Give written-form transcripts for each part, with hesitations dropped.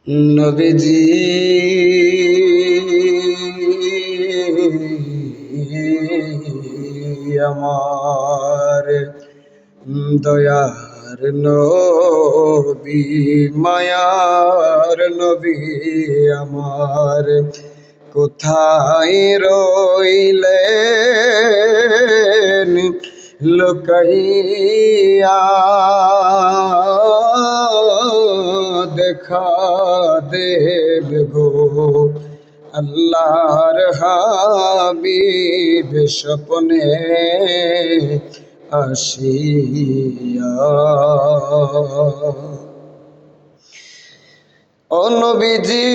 নবীজি আমার দয়ার নবী, মায়ার নবী আমার, কোথায় রইলেন লুকাইয়া, দেখা দেব গো আল্লাহর হাবিব স্বপ্নে আসিয়া। ও নবীজি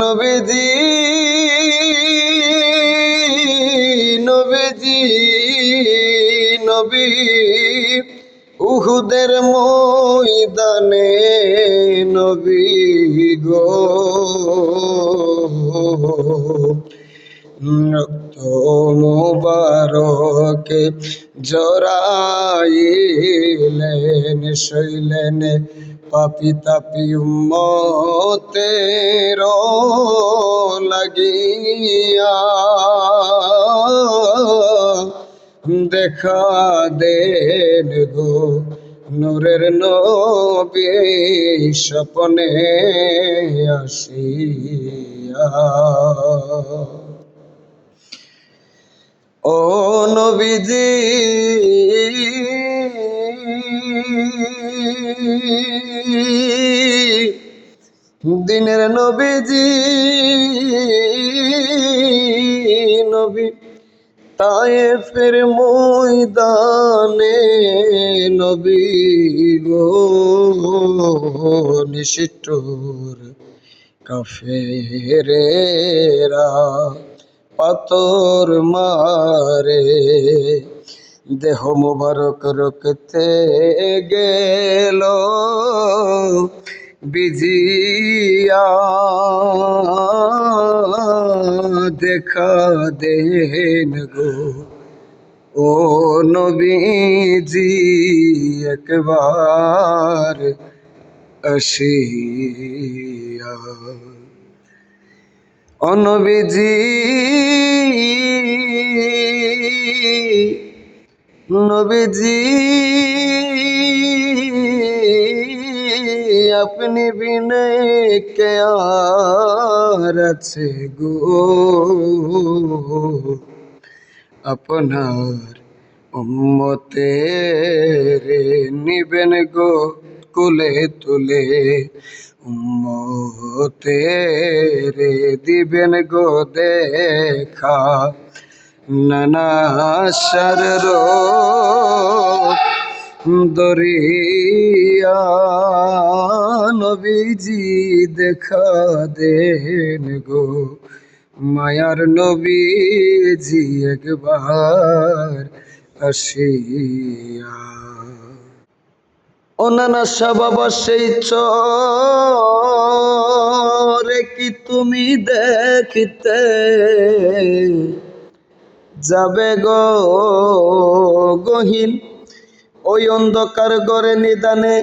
নবীজি নবীজি নবী উহুদের ময়দানে নবী গো, রক্ত মুবারকে জড়াইলেন, শৈলেন পাপি তাপি উম্মতের লাগিয়া, দেখা দেন গো নূরের নবী স্বপ্নে আসিয়া। ও নবীজি দিনের নবীজি নবী তায়েফের ময়দানে নবী গো, নিষ্ঠুর কাফেরেরা পাথর মারে, দেহ মুবারক রক্তে গেল বিজিয়া, দেখা দেন গো ও নবীজি একবার আসিয়া। ও নবীজি নবীজি আপনি বিনে কে আর আছে গো, আপনার উম্মতের নিবেন গো কুলে তুলে, উম্মতের দিবেন গো দেখা, নানা সার দরিয়া, নবীজি দেখা দেন গো মায়ার নবীজি একবার আসিয়া। ও নানা বাবা সেই চরে কি তুমি দেখিতে যাবে গো গহীন, ওই অন্ধকার ঘরে নিদানে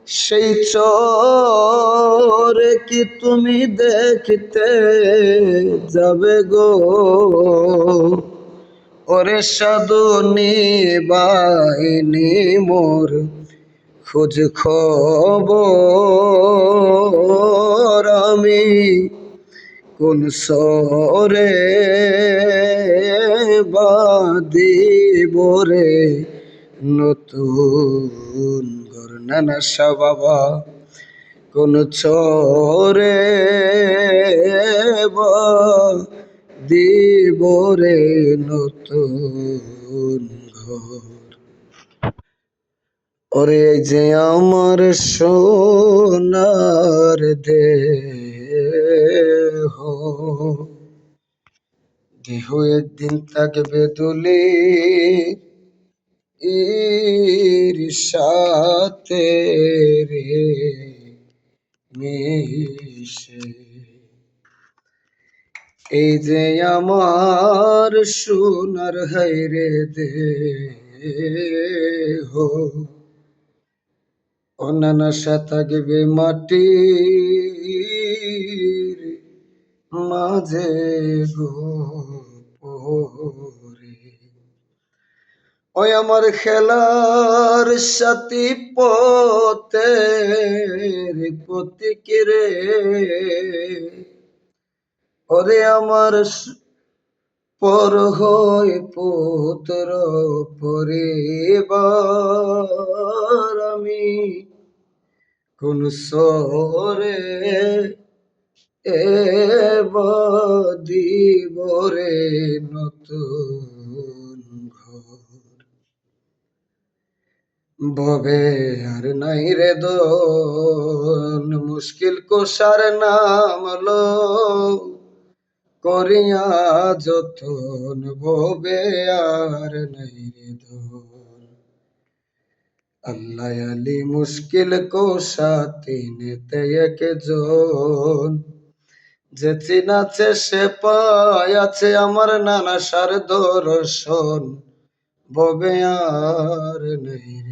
সেই চরে কি তুমি দেখিতে যাবে গো, ওরে সাধু নিবাহিনী মোর খোঁজ খবর, আমি কোন সরে বাদিব রে নতুন ঘর, নানা বাবা কোন চরে দিব রে নতুন ঘর। ওরে যে আমার সোনার দেহ, দেহ একদিন থাকবে দুলি এর সাথে রে মিশে, এই যে আমার সোনার হাইরে হো অনানাসা থাকবে মাটির মাঝে গো পরে। ওই আমার খেলার সাথী পথের প্রতীক রে, ওরে আমার পর হয় পুত্র পরিবার, আমি কোন সরে দিব রে নতুন ঘর। ভবে আর নাই রে দন, মুশকিল কোষার নাম লো করিয়া যতন, ভবে আর নাই রে দন। আল্লাহ আলী মুশকিল কোষা তিনেতে একজন, যে চিনাছে সে পায়াছে আমার নানা সার দর্শন, ভবে আর নাই রে।